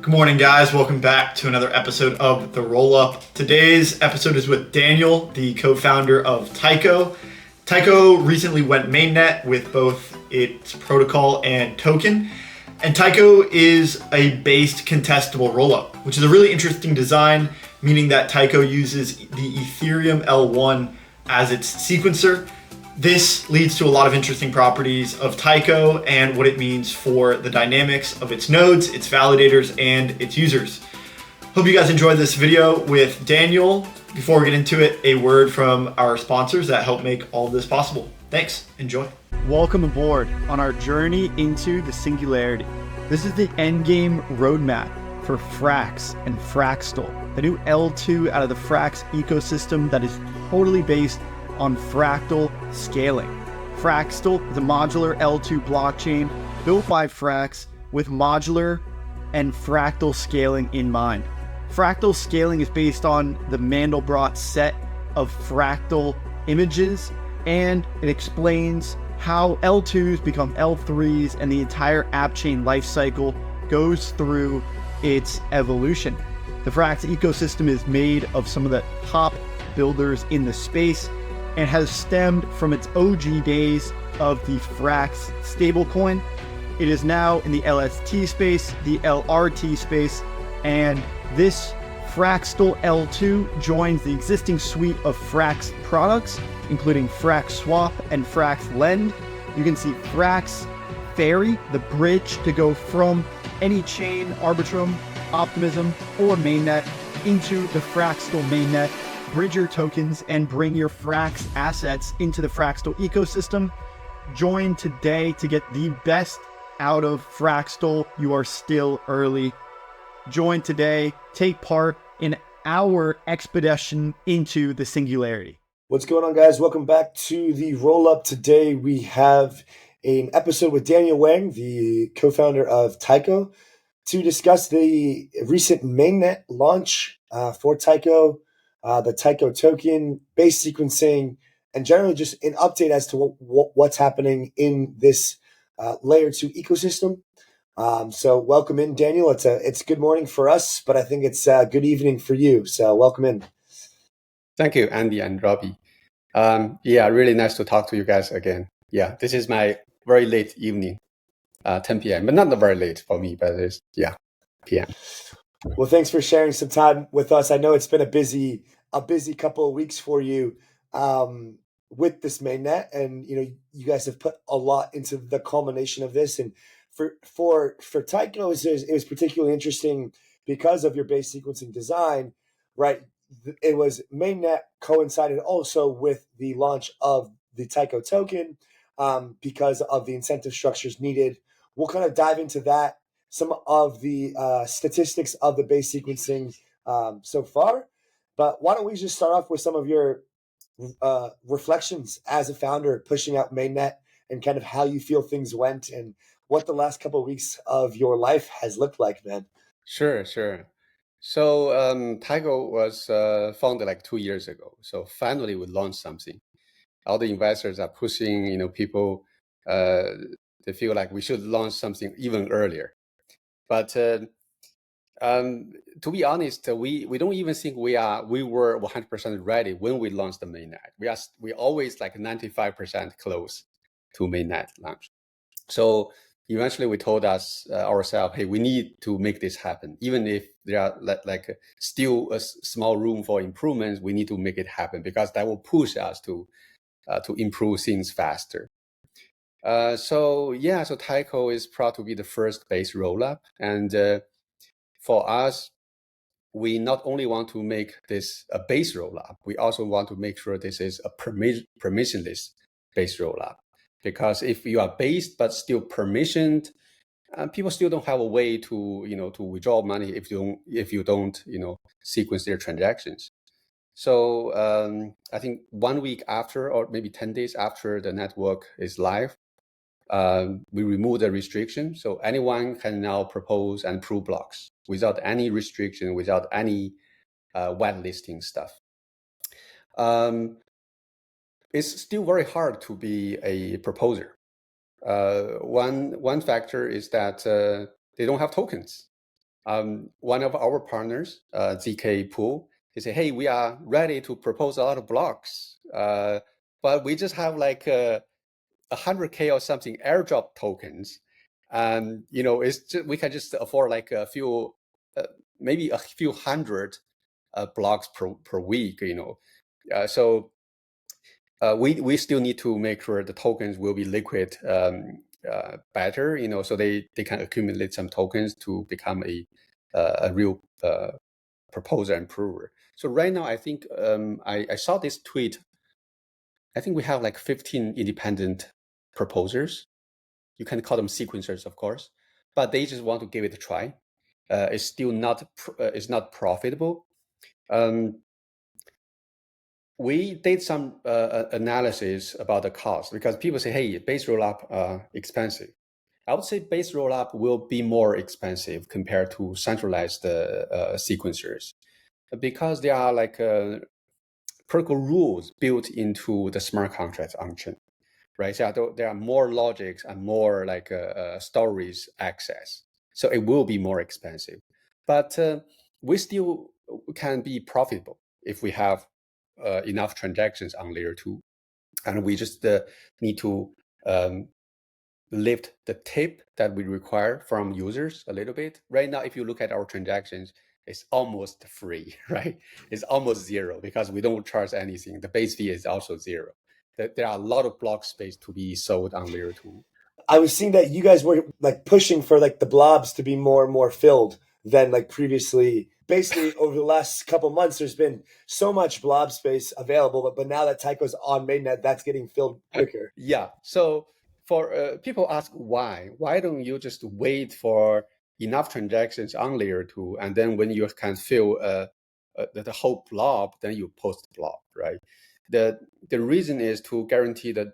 Good morning, guys. Welcome back to another episode of The Rollup. Today's episode is with Daniel, the co-founder of Taiko. Taiko recently went mainnet with both its protocol and token. And Taiko is a based contestable rollup, which is a really interesting design, meaning that Taiko uses the Ethereum L1 as its sequencer. This leads to a lot of interesting properties of Taiko and what it means for the dynamics of its nodes, its validators, and its users. Hope you guys enjoyed this video with Daniel. Before we get into it, a word from our sponsors that help make all of this possible. Thanks. Enjoy. Welcome aboard on our journey into the singularity. This is the endgame roadmap for Frax and Fraxtal, the new L2 out of the Frax ecosystem that is totally based on fractal scaling. Fraxtal is a modular L2 blockchain built by Frax with modular and fractal scaling in mind. Fractal scaling is based on the Mandelbrot set of fractal images, and it explains how L2s become L3s and the entire app chain lifecycle goes through its evolution. The Frax ecosystem is made of some of the top builders in the space and has stemmed from its OG days of the Frax stablecoin. It is now in the LST space, the LRT space, and this Fraxtal L2 joins the existing suite of Frax products, including Frax Swap and Frax Lend. You can see Frax Ferry, the bridge to go from any chain, Arbitrum, Optimism, or mainnet into the Fraxtal mainnet. Bridge your tokens and bring your Frax assets into the Fraxtal ecosystem. Join today to get the best out of Fraxtal. You are still early. Join today. Take part in our expedition into the singularity. What's going on, guys? Welcome back to the Rollup. Today we have an episode with Daniel Wang, the co-founder of Taiko, to discuss the recent mainnet launch for Taiko, the Taiko token, base sequencing, and generally just an update as to what's happening in this layer 2 ecosystem. So welcome in, Daniel. It's good morning for us, but I think it's good evening for you. So welcome in. Thank you, Andy and Robbie. Really nice to talk to you guys again. Yeah, this is my very late evening, 10 p.m., but not very late for me, but it's, p.m. Well, thanks for sharing some time with us. I know it's been a busy couple of weeks for you with this mainnet, and you guys have put a lot into the culmination of this. And for Taiko, it was particularly interesting because of your base sequencing design, right? It was mainnet coincided also with the launch of the Taiko token because of the incentive structures needed. We'll kind of dive into that, some of the statistics of the base sequencing so far. But why don't we just start off with some of your reflections as a founder pushing out mainnet and kind of how you feel things went and what the last couple of weeks of your life has looked like, man. Sure. So Taiko was founded like 2 years ago. So finally we launched something. All the investors are pushing, people, they feel like we should launch something even earlier. But to be honest, we don't even think we were 100% ready when we launched the mainnet. We always like 95% close to mainnet launch. So eventually we told ourselves, hey, we need to make this happen. Even if there are like still a small room for improvements, we need to make it happen because that will push us to improve things faster. So Taiko is proud to be the first base rollup. And for us, we not only want to make this a base rollup, we also want to make sure this is a permissionless base rollup. Because if you are based but still permissioned, people still don't have a way to withdraw money if you don't sequence their transactions. So I think 1 week after, or maybe 10 days after the network is live, we remove the restriction. So anyone can now propose and prove blocks without any restriction, without any whitelisting stuff. It's still very hard to be a proposer. One factor is that they don't have tokens. one of our partners, ZK Pool, he said, hey, we are ready to propose a lot of blocks, but we just have like 100K or something airdrop tokens. And, it's just, we can just afford like a few, maybe a few hundred blocks per week, so we still need to make sure the tokens will be liquid better, so they can accumulate some tokens to become a real proposer and prover. So right now, I think I saw this tweet. I think we have like 15 independent proposers. You can call them sequencers, of course, but they just want to give it a try. It's still not it's not profitable. We did some analysis about the cost because people say, hey, base rollup expensive. I would say base rollup will be more expensive compared to centralized sequencers because there are like protocol rules built into the smart contracts on-chain, right? So there are more logics and more like stories access. So it will be more expensive, but we still can be profitable if we have enough transactions on layer 2, and we just need to lift the tip that we require from users a little bit. Right now, if you look at our transactions, it's almost free, right? It's almost zero because we don't charge anything. The base fee is also zero. There are a lot of block space to be sold on layer 2. I was seeing that you guys were like pushing for like the blobs to be more and more filled than like previously. Basically, over the last couple months, there's been so much blob space available, but now that Taiko's on mainnet, that's getting filled quicker. Yeah. So for people ask why don't you just wait for enough transactions on layer 2, and then when you can fill the whole blob, then you post the blob, right? The reason is to guarantee the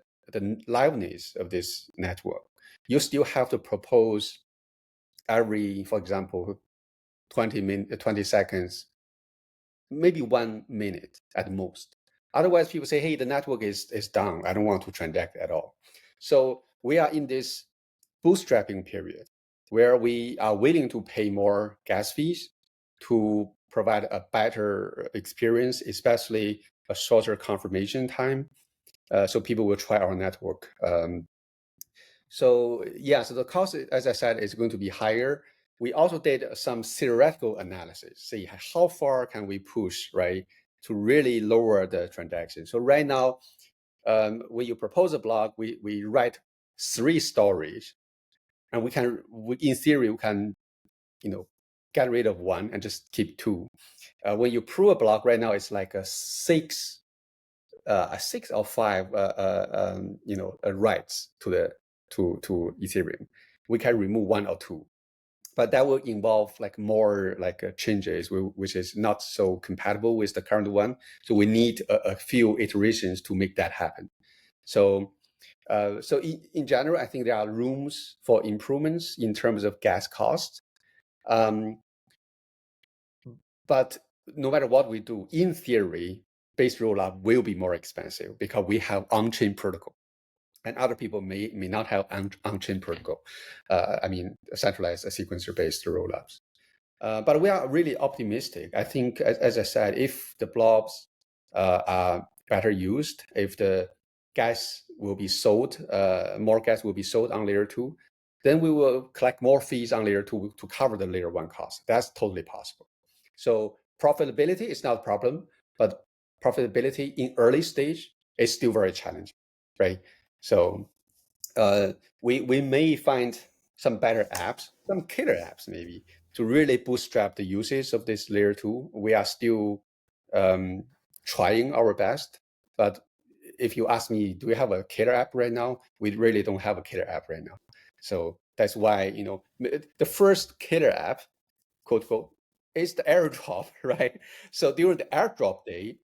liveness of this network. You still have to propose every, for example, 20 seconds, maybe 1 minute at most. Otherwise, people say, hey, the network is down. I don't want to transact at all. So we are in this bootstrapping period where we are willing to pay more gas fees to provide a better experience, especially a shorter confirmation time. So people will try our network. So the cost, as I said, is going to be higher. We also did some theoretical analysis, see how far can we push, right, to really lower the transaction. So right now, when you propose a block, we write 3 stories, and in theory, we can, get rid of 1 and just keep 2. When you prove a block right now, it's like a 6 or 5, writes to Ethereum. We can remove 1 or 2, but that will involve like more like changes, which is not so compatible with the current one. So we need a few iterations to make that happen. So in general, I think there are rooms for improvements in terms of gas cost. But no matter what we do, in theory, base rollup will be more expensive because we have on-chain protocol, and other people may not have on-chain protocol. Centralized sequencer-based rollups. But we are really optimistic. I think, as I said, if the blobs are better used, if the gas will be sold, more gas will be sold on layer 2, then we will collect more fees on layer 2 to cover the layer 1 cost. That's totally possible. So profitability is not a problem, but profitability in early stage is still very challenging, right? So we may find some better apps, some killer apps maybe, to really bootstrap the uses of this layer 2. We are still trying our best, but if you ask me, do we have a killer app right now? We really don't have a killer app right now. So that's why, the first killer app, quote unquote, is the airdrop, right? So during the airdrop day,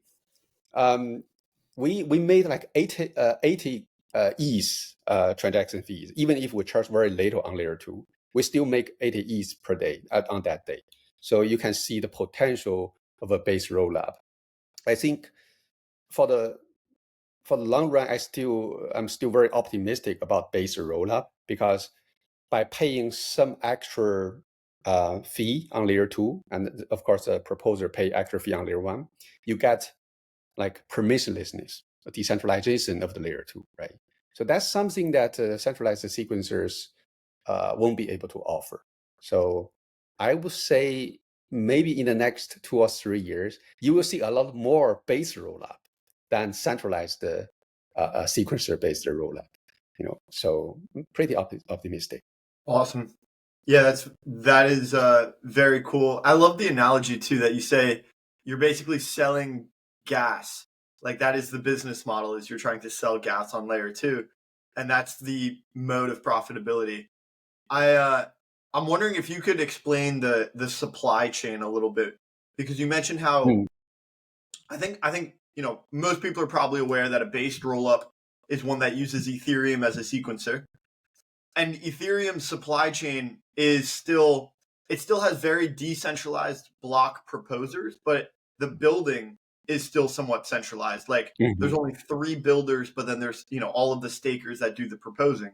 we made like 80 ETH transaction fees. Even if we charge very little on layer 2, we still make 80 ETH per day on that day. So you can see the potential of a base rollup. I think for the long run, I'm still very optimistic about base rollup, because by paying some extra fee on layer 2, and of course the proposer pay extra fee on layer 1, you get like permissionlessness, a decentralization of the layer 2, right? So that's something that centralized sequencers won't be able to offer. So I would say maybe in the next 2 or 3 years, you will see a lot more base rollup than centralized sequencer-based rollup. So I'm pretty optimistic. Awesome. Yeah, that is very cool. I love the analogy too that you say you're basically selling gas. Like that is the business model, is you're trying to sell gas on layer 2, and that's the mode of profitability. I'm wondering if you could explain the supply chain a little bit, because you mentioned how I think most people are probably aware that a based rollup is one that uses Ethereum as a sequencer, and Ethereum's supply chain is still has very decentralized block proposers, but the building is still somewhat centralized. Like there's only 3 builders, but then there's all of the stakers that do the proposing.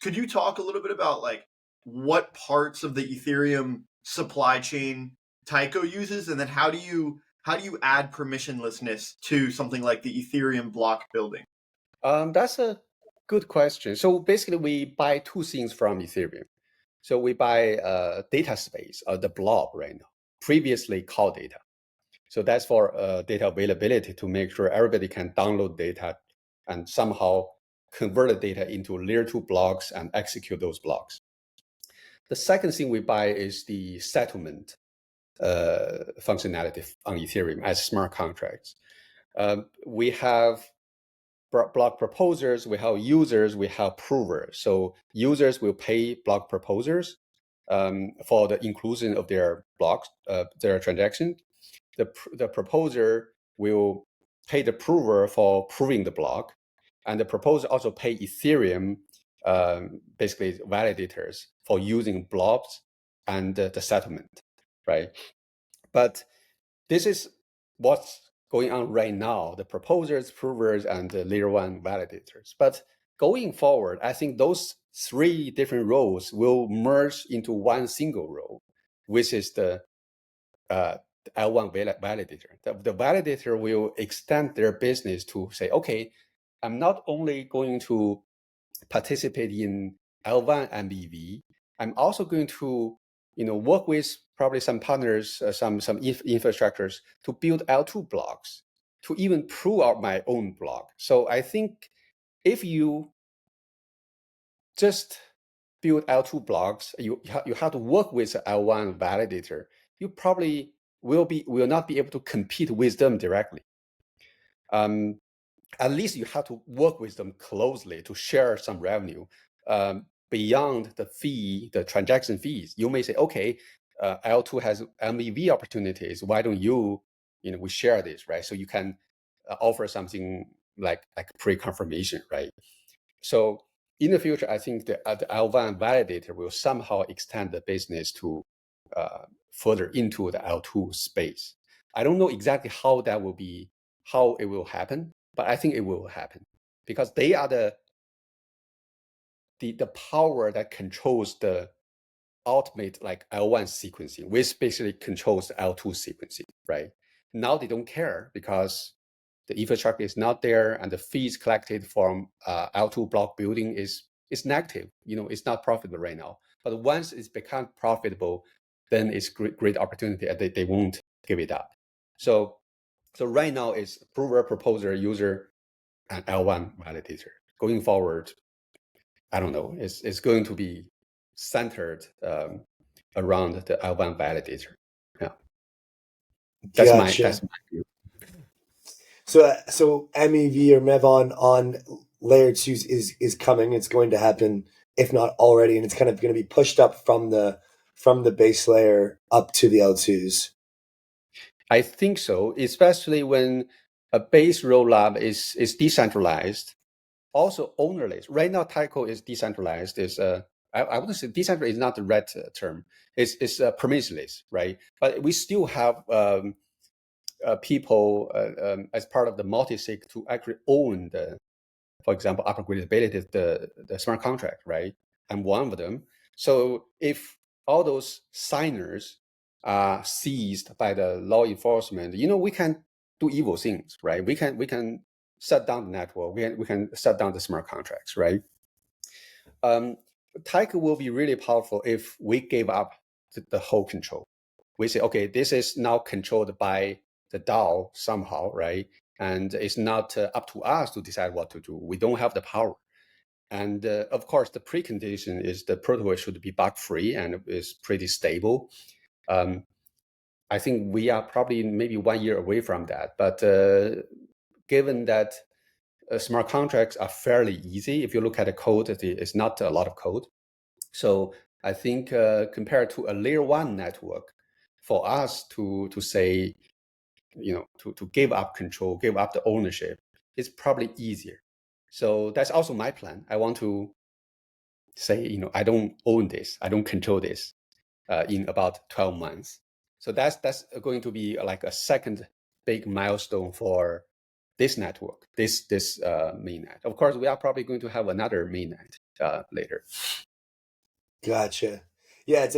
Could you talk a little bit about like what parts of the Ethereum supply chain Taiko uses, and then how do you add permissionlessness to something like the Ethereum block building? That's a good question. So basically, we buy 2 things from Ethereum. So we buy data space, the blob right now, previously called data. So that's for data availability, to make sure everybody can download data and somehow convert the data into layer 2 blocks and execute those blocks. The second thing we buy is the settlement functionality on Ethereum as smart contracts. We have block proposers, we have users, we have provers. So users will pay block proposers for the inclusion of their blocks, their transaction. The proposer will pay the prover for proving the block, and the proposer also pay Ethereum, basically validators, for using blobs and the settlement, right? But this is what's going on right now, the proposers, provers, and the layer 1 validators. But going forward, I think those 3 different roles will merge into one single role, which is the L1 validator. The validator will extend their business to say, okay, I'm not only going to participate in L1 MEV, I'm also going to work with probably some partners, some infrastructures to build L2 blocks, to even prove out my own block. So I think if you just build L2 blocks, you have to work with L1 validator. You probably will not be able to compete with them directly. At least you have to work with them closely to share some revenue. Beyond the fee, the transaction fees, you may say, okay, L2 has MEV opportunities. Why don't we share this, right? So you can offer something like pre-confirmation, right? So in the future, I think the L1 validator will somehow extend the business to further into the L2 space. I don't know exactly how it will happen, but I think it will happen because they are the power that controls the ultimate like L1 sequencing, which basically controls the L2 sequencing, right? Now they don't care because the infrastructure is not there, and the fees collected from L2 block building is negative. It's not profitable right now. But once it's become profitable, then it's great opportunity, and they won't give it up. So right now it's prover, proposer, user, and L1 validator. Going forward, I don't know. It's going to be centered around the L1 validator. Yeah, that's my view. So MEV or MEV on layer 2 is coming. It's going to happen, if not already, and it's kind of going to be pushed up from the base layer up to the L2s. I think so, especially when a base rollup is decentralized, also ownerless. Right now, Taiko is decentralized. I wouldn't say decentralized is not the right term. It's permissionless, right? But we still have people as part of the multi-sig to actually own for example, upgradability, the smart contract, right? I'm one of them. So if all those signers are seized by the law enforcement, we can do evil things, right? We can shut down the network. We can shut down the smart contracts, right? Taiko will be really powerful if we gave up the whole control. We say, okay, this is now controlled by the DAO somehow, right? And it's not up to us to decide what to do. We don't have the power. And of course, the precondition is the protocol should be bug-free and is pretty stable. I think we are probably maybe 1 year away from that. But given that smart contracts are fairly easy, if you look at the code, it's not a lot of code. So I think compared to a layer 1 network, for us to say, to give up control, give up the ownership, it's probably easier. So that's also my plan. I want to say, I don't own this, I don't control this in about 12 months. So that's going to be like a second big milestone for this network, this mainnet. Of course, we are probably going to have another mainnet later. Gotcha. Yeah, it's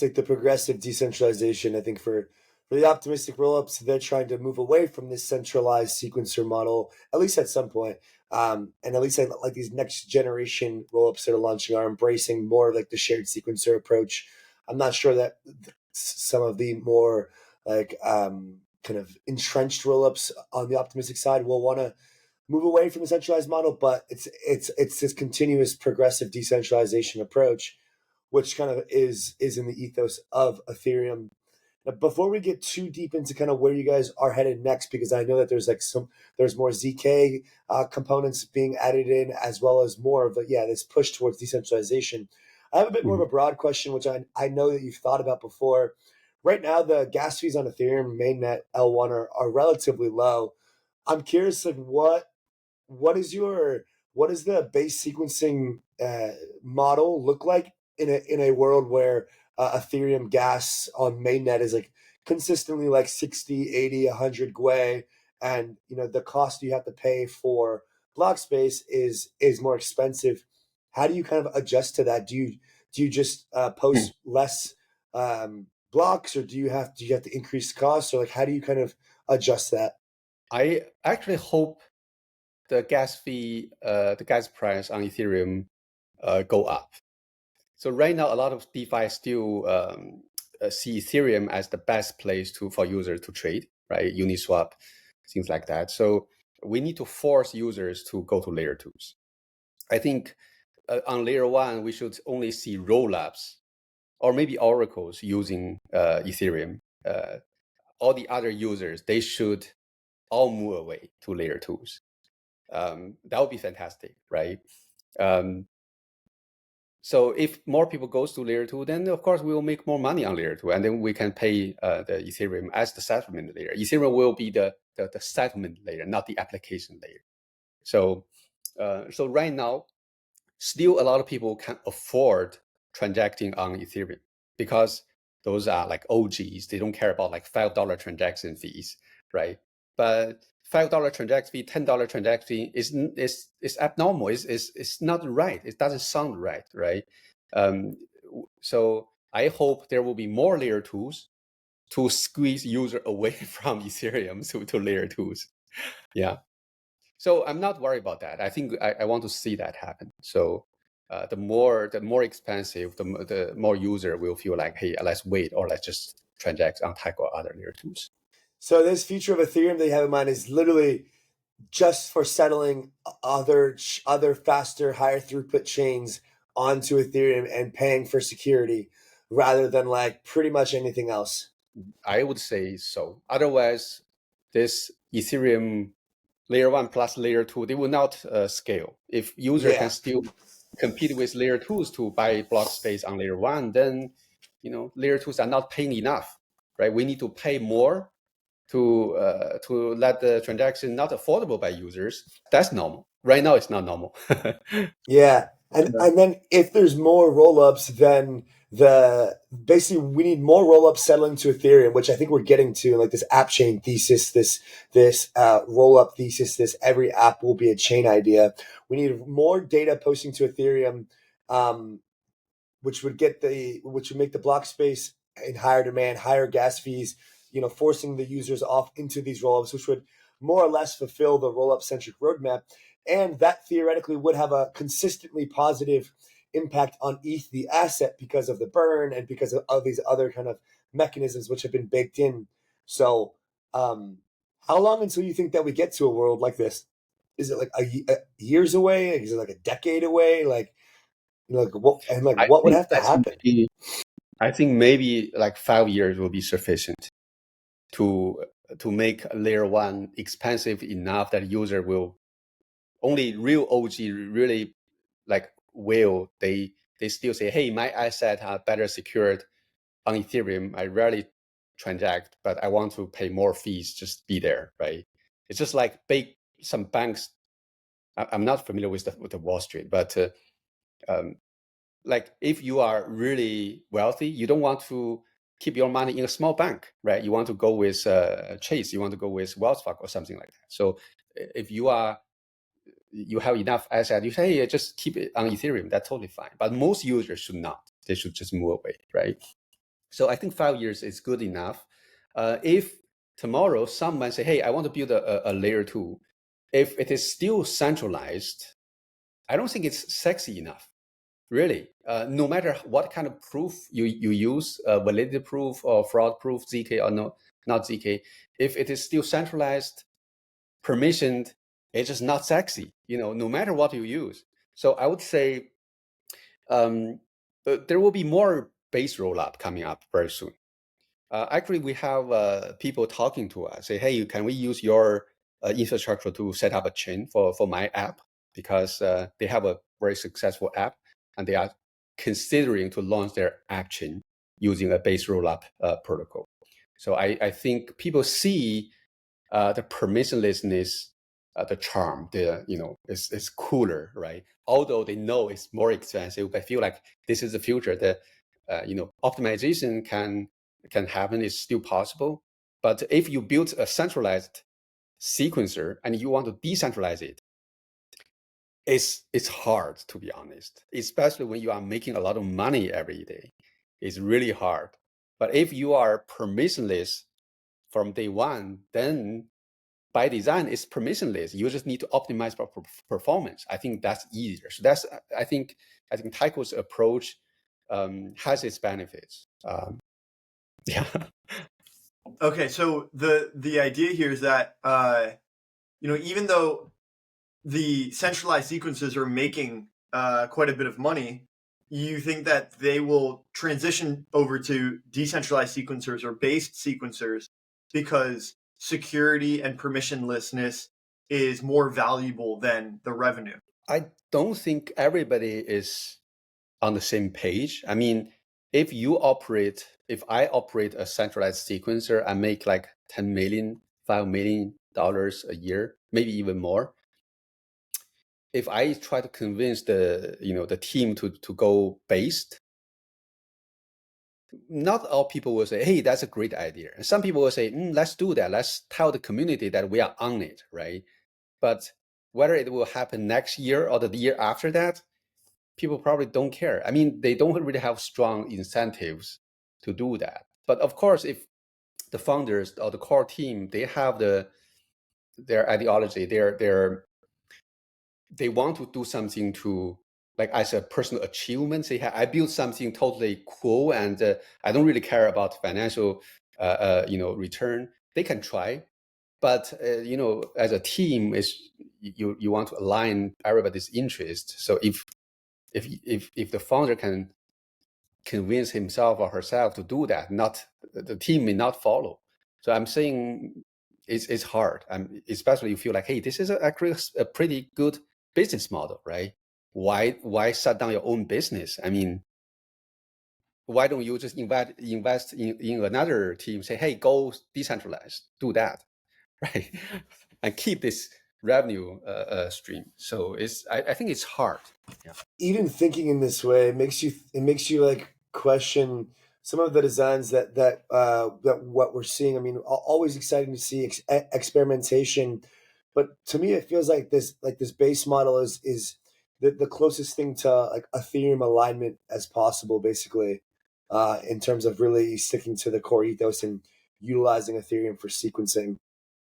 like the progressive decentralization. I think for the optimistic rollups, they're trying to move away from this centralized sequencer model, at least at some point. And at least like these next generation rollups that are launching are embracing more of like the shared sequencer approach. I'm not sure that some of the more like kind of entrenched rollups on the optimistic side will want to move away from the centralized model, but it's this continuous progressive decentralization approach, which kind of is in the ethos of Ethereum. Now, before we get too deep into kind of where you guys are headed next, because I know that there's more ZK components being added in, as well as more of this push towards decentralization. I have a bit more of a broad question, which I know that you've thought about before. Right now, the gas fees on Ethereum mainnet L1 are relatively low. I'm curious, like what is the base sequencing model look like in a world where Ethereum gas on mainnet is like consistently like 60, 80, 100 gwei, and the cost you have to pay for block space is more expensive. How do you kind of adjust to that? Do you just post less blocks, or do you have to increase costs, or like how do you kind of adjust that? I actually hope the gas fee, the gas price on Ethereum go up. So right now, a lot of DeFi still see Ethereum as the best place for users to trade, right? Uniswap, things like that. So we need to force users to go to layer 2s. I think on layer 1, we should only see rollups or maybe oracles using Ethereum. All the other users, they should all move away to layer 2s. That would be fantastic, right? So if more people goes to layer 2, then of course we will make more money on layer 2, and then we can pay the Ethereum as the settlement layer. Ethereum will be the settlement layer, not the application layer. So right now, still a lot of people can afford transacting on Ethereum because those are like OGs. They don't care about like $5 transaction fees, right? But $5 transaction fee, $10 transaction fee is abnormal. It's not right. It doesn't sound right, right? So I hope there will be more layer 2s to squeeze user away from Ethereum to layer 2s. Yeah. So I'm not worried about that. I think I want to see that happen. So the more expensive, the more user will feel like, hey, let's wait, or let's just transact on Taiko or other layer 2s. So this feature of Ethereum that you have in mind is literally just for settling other faster, higher throughput chains onto Ethereum and paying for security, rather than like pretty much anything else. I would say so. Otherwise, this Ethereum layer 1 plus layer 2, they will not scale. If user can still compete with layer 2s to buy block space on layer 1, then layer 2s are not paying enough, right? We need to pay more to let the transaction not affordable by users. That's normal. Right now, it's not normal. Yeah, and then if there's more rollups, then basically we need more rollups settling to Ethereum, which I think we're getting to, like this app chain thesis, this rollup thesis, this every app will be a chain idea. We need more data posting to Ethereum, which would make the block space in higher demand, higher gas fees, forcing the users off into these rollups, which would more or less fulfill the rollup centric roadmap. And that theoretically would have a consistently positive impact on ETH, the asset, because of the burn and because of these other kind of mechanisms which have been baked in. So, how long until you think that we get to a world like this? Is it like years away? Is it like a decade away? What would have to happen? I think maybe like 5 years will be sufficient to make layer one expensive enough that user will only real OG really like they still say, hey, my asset are better secured on Ethereum. I rarely transact, but I want to pay more fees, just be there, right? It's just like some banks. I'm not familiar with the Wall Street, but like if you are really wealthy, you don't want to keep your money in a small bank, right? You want to go with Chase, you want to go with Wells Fargo or something like that. So if you have enough asset, you say, hey, just keep it on Ethereum, that's totally fine. But most users should not. They should just move away, right? So I think 5 years is good enough. If tomorrow someone say, hey, I want to build a layer two, if it is still centralized, I don't think it's sexy enough. Really, no matter what kind of proof you use, validity proof or fraud proof, ZK or not ZK, if it is still centralized, permissioned, it's just not sexy, no matter what you use. So I would say there will be more base rollup coming up very soon. Actually, we have people talking to us, say, hey, can we use your infrastructure to set up a chain for my app? Because they have a very successful app, and they are considering to launch their app chain using a base rollup protocol. So I think people see the permissionlessness, the charm, it's cooler, right? Although they know it's more expensive, I feel like this is the future. The optimization can happen, is still possible. But if you build a centralized sequencer and you want to decentralize it, it's hard, to be honest, especially when you are making a lot of money every day. It's really hard. But if you are permissionless from day one, then by design it's permissionless. You just need to optimize for performance. I think that's easier. So I think Taiko's approach has its benefits. Yeah. Okay, so the idea here is that even though the centralized sequences are making quite a bit of money, you think that they will transition over to decentralized sequencers or based sequencers because security and permissionlessness is more valuable than the revenue? I don't think everybody is on the same page. I mean, if I operate a centralized sequencer, I make like $10 million, $5 million a year, maybe even more. If I try to convince the team to go based, not all people will say, hey, that's a great idea. And some people will say, let's do that. Let's tell the community that we are on it, right? But whether it will happen next year or the year after that, people probably don't care. I mean, they don't really have strong incentives to do that. But of course, if the founders or the core team, they have their ideology, they want to do something to, like, as a personal achievement, say, I built something totally cool and I don't really care about financial return. They can try, but as a team, you want to align everybody's interest. So if the founder can convince himself or herself to do that, the team may not follow. So I'm saying it's hard, especially you feel like, hey, this is actually a pretty good business model, right? Why shut down your own business? I mean, why don't you just invest in another team? Say, hey, go decentralized, do that, right? And keep this revenue stream. So I think it's hard. Yeah. Even thinking in this way, it makes you like question some of the designs that what we're seeing. I mean, always exciting to see experimentation, but to me, it feels like this base model is the closest thing to like Ethereum alignment as possible, basically, in terms of really sticking to the core ethos and utilizing Ethereum for sequencing.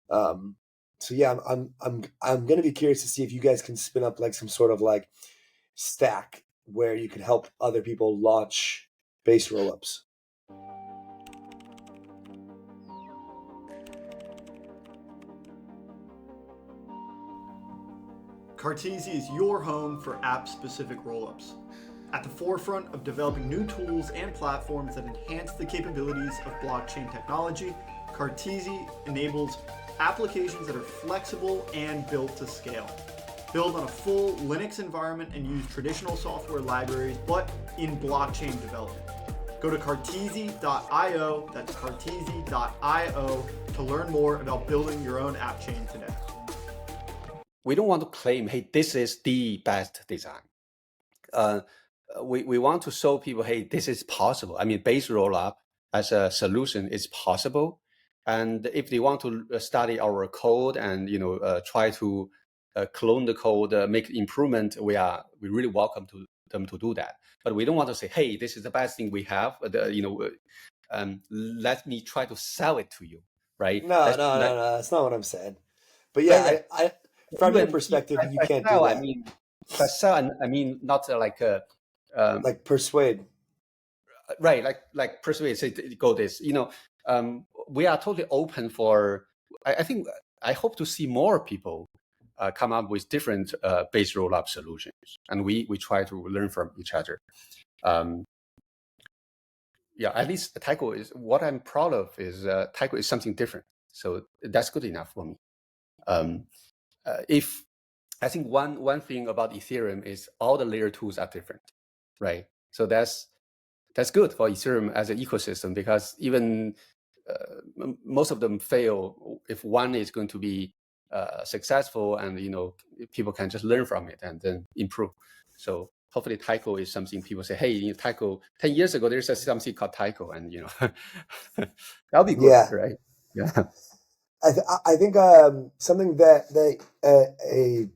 So yeah, I'm gonna be curious to see if you guys can spin up like some sort of like stack where you can help other people launch base rollups. Cartesi is your home for app-specific rollups. At the forefront of developing new tools and platforms that enhance the capabilities of blockchain technology, Cartesi enables applications that are flexible and built to scale. Build on a full Linux environment and use traditional software libraries, but in blockchain development. Go to cartesi.io, that's cartesi.io, to learn more about building your own app chain today. We don't want to claim, hey, this is the best design. We want to show people, hey, this is possible. I mean, base rollup as a solution is possible. And if they want to study our code and try to clone the code, make improvement, we really welcome to them to do that. But we don't want to say, hey, this is the best thing we have. Let me try to sell it to you, right? No, that's not what I'm saying. But yeah, right. I from your perspective, you can't sell, do that. By sell, I mean not like a like persuade, right? Like persuade, say go this. We are totally open for. I hope to see more people come up with different base rollup solutions, and we try to learn from each other. Yeah, at least Taiko is what I'm proud of. Is Taiko is something different, so that's good enough for me. If I think one thing about Ethereum is all the layer 2s are different, right? So that's good for Ethereum as an ecosystem, because even most of them fail if one is going to be successful, and people can just learn from it and then improve. So hopefully Taiko is something people say, hey, Taiko, 10 years ago there's something called Taiko, and that'll be good, right? Yeah. I think something that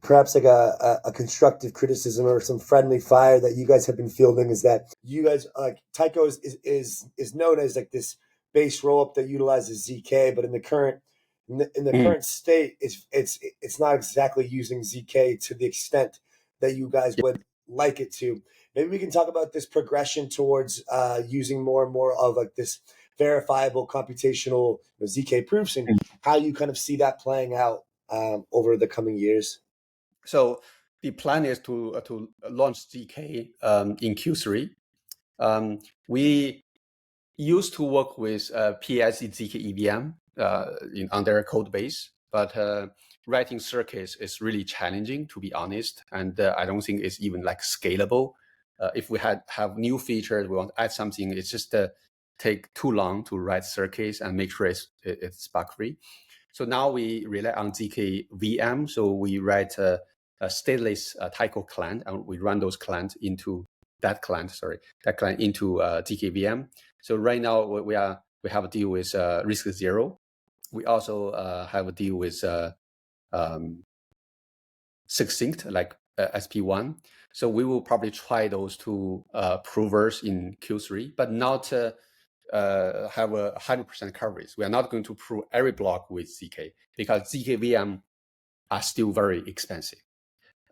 perhaps like a constructive criticism or some friendly fire that you guys have been fielding is that you guys like Taiko is known as like this base rollup that utilizes ZK, but in the current current state, it's not exactly using ZK to the extent that you guys would like it to. Maybe we can talk about this progression towards using more and more of like this verifiable computational ZK proofs, and how you kind of see that playing out over the coming years. So the plan is to launch ZK in Q3. We used to work with PSE ZK EVM on their code base, but writing circuits is really challenging, to be honest, and I don't think it's even like scalable. If we have new features, we want to add something, it's just take too long to write circuits and make sure it's bug free. So now we rely on ZK VM. So we write a stateless Taiko client, and we run those clients into that client into ZK VM. So right now we have a deal with risk zero. We also have a deal with succinct, like SP1. So we will probably try those two provers in Q3, but not have a 100% coverage. We are not going to prove every block with ZK, because ZK VM are still very expensive.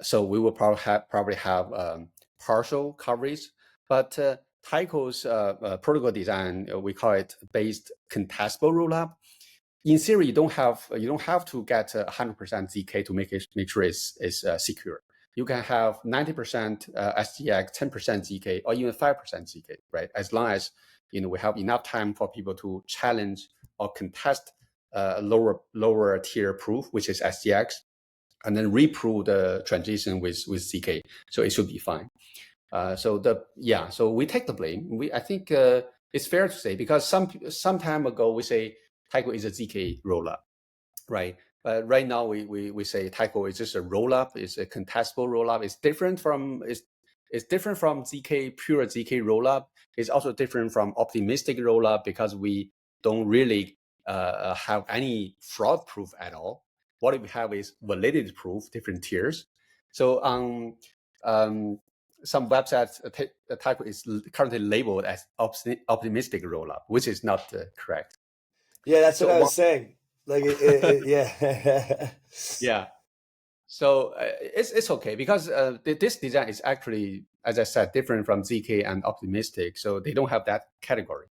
So we will probably have partial coverage. But Taiko's protocol design, we call it based contestable rollup. In theory, you don't have to get 100% ZK to make sure it's secure. You can have 90% SGX, 10% ZK, or even 5% ZK, right? As long as we have enough time for people to challenge or contest lower tier proof, which is SGX, and then reprove the transition with ZK. So it should be fine. So we take the blame. I think it's fair to say, because some time ago we say Taiko is a ZK rollup, right? But right now we say Taiko is just a rollup. It's a contestable rollup. It's different from ZK, pure ZK rollup. It's also different from optimistic rollup, because we don't really have any fraud proof at all. What we have is validity proof, different tiers. So some websites Taiko is currently labeled as optimistic rollup, which is not correct. Yeah, that's So what I was saying. Like, yeah. Yeah. So it's okay because this design is actually, as I said, different from ZK and optimistic. So they don't have that category.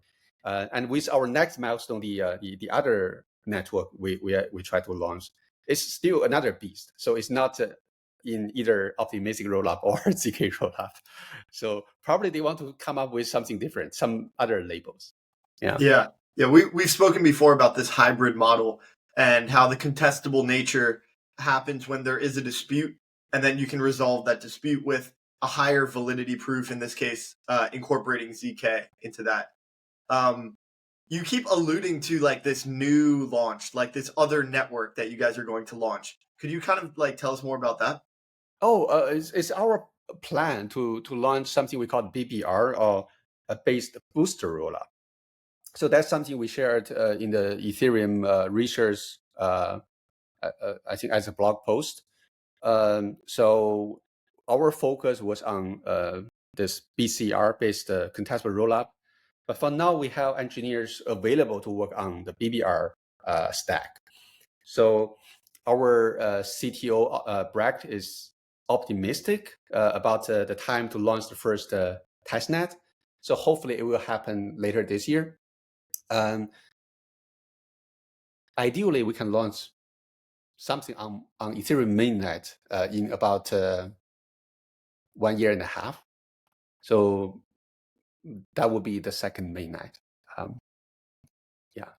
And with our next milestone, the other network we try to launch, it's still another beast. So it's not in either optimistic rollup or ZK rollup. So probably they want to come up with something different, some other labels. Yeah. We've spoken before about this hybrid model and how the contestable nature happens when there is a dispute, and then you can resolve that dispute with a higher validity proof. In this case, incorporating ZK into that. You keep alluding to like this new launch, like this other network that you guys are going to launch. Could you kind of like tell us more about that? It's our plan to launch something we call BBR, or a Base Boosted Rollup. So that's something we shared in the Ethereum research, I think, as a blog post. So our focus was on this BCR-based contestable rollup. But for now, we have engineers available to work on the BBR stack. So our CTO, Brecht, is optimistic about the time to launch the first testnet. So hopefully it will happen later this year. Ideally, we can launch something on Ethereum mainnet in about 1.5 years. So that would be the second mainnet.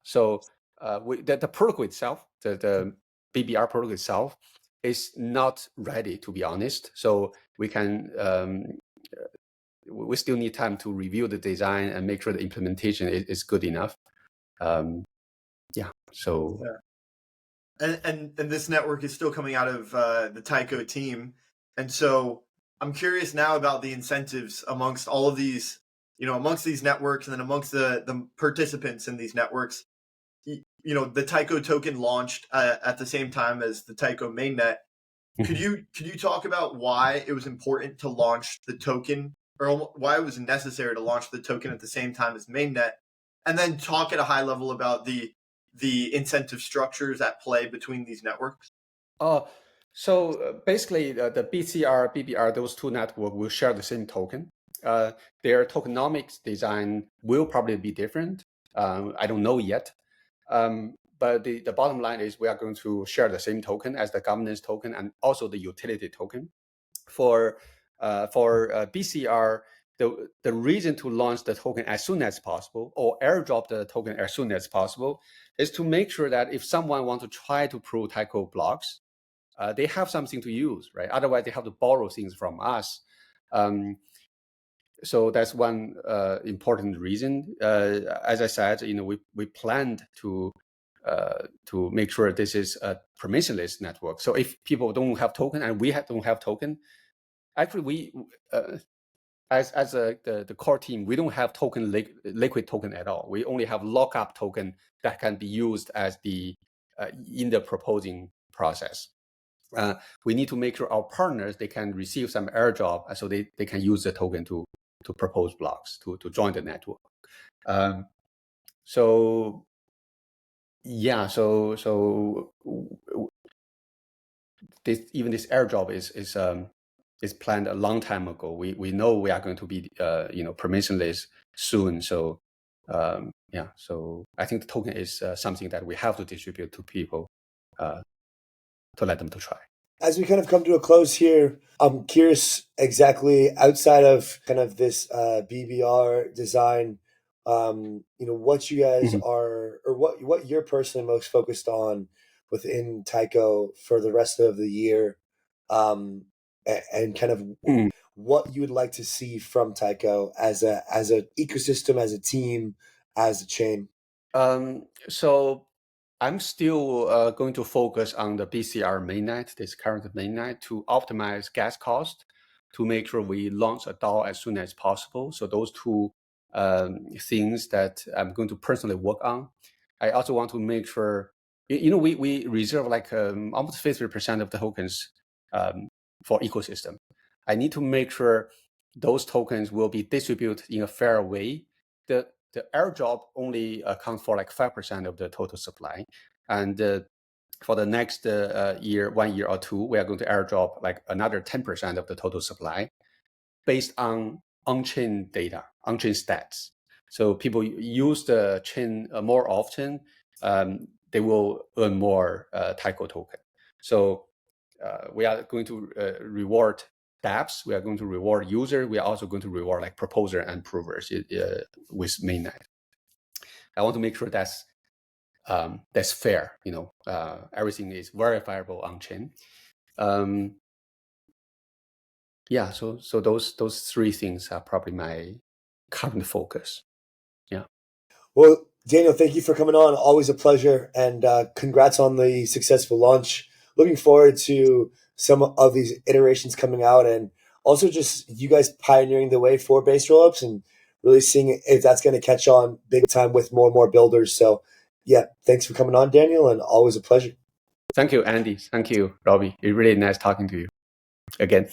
So the protocol itself, the BBR protocol itself, is not ready, to be honest. So we can we still need time to review the design and make sure the implementation is good enough. And this network is still coming out of the Taiko team, and so I'm curious now about the incentives amongst all of these, amongst these networks, and then amongst the participants in these networks. The Taiko token launched at the same time as the Taiko mainnet. Could you talk about why it was important to launch the token, or why it was necessary to launch the token at the same time as mainnet, and then talk at a high level about the incentive structures at play between these networks? So basically, the BCR, BBR, those two networks will share the same token. Their tokenomics design will probably be different. I don't know yet. But the bottom line is we are going to share the same token as the governance token and also the utility token. For BCR, the reason to launch the token as soon as possible or airdrop the token as soon as possible is to make sure that if someone wants to try to prove Taiko blocks, they have something to use, right? Otherwise, they have to borrow things from us. So that's one important reason. As I said, we planned to make sure this is a permissionless network. So if people don't have token and we don't have token, actually we as the core team, we don't have token liquid token at all. We only have lockup token that can be used as the in the proposing process. We need to make sure our partners, they can receive some airdrop so they can use the token to propose blocks to join the network. So this airdrop is planned a long time ago. We know we are going to be permissionless soon. So so I think the token is something that we have to distribute to people to let them to try. As we kind of come to a close here, I'm curious exactly outside of kind of this BBR design, what you guys are, or what you're personally most focused on within Taiko for the rest of the year, and kind of what you would like to see from Taiko as an ecosystem, as a team, as a chain. So I'm still going to focus on the BCR mainnet, this current mainnet, to optimize gas cost, to make sure we launch a DAO as soon as possible. So those two things that I'm going to personally work on. I also want to make sure, we reserve like almost 50% of the tokens for ecosystem. I need to make sure those tokens will be distributed in a fair way. The airdrop only accounts for like 5% of the total supply. And for the next year, 1 year or two, we are going to airdrop like another 10% of the total supply based on on-chain data, on-chain stats. So people use the chain more often, they will earn more Taiko token. So we are going to reward dApps, we are going to reward users, we are also going to reward like proposers and provers with mainnet. I want to make sure that's fair. Everything is verifiable on chain. Yeah, so those three things are probably my current focus. Yeah. Well, Daniel, thank you for coming on. Always a pleasure, and congrats on the successful launch. Looking forward to some of these iterations coming out, and also just you guys pioneering the way for base rollups and really seeing if that's going to catch on big time with more and more builders. So, yeah, thanks for coming on, Daniel, and always a pleasure. Thank you, Andy. Thank you, Robbie. It's really nice talking to you again.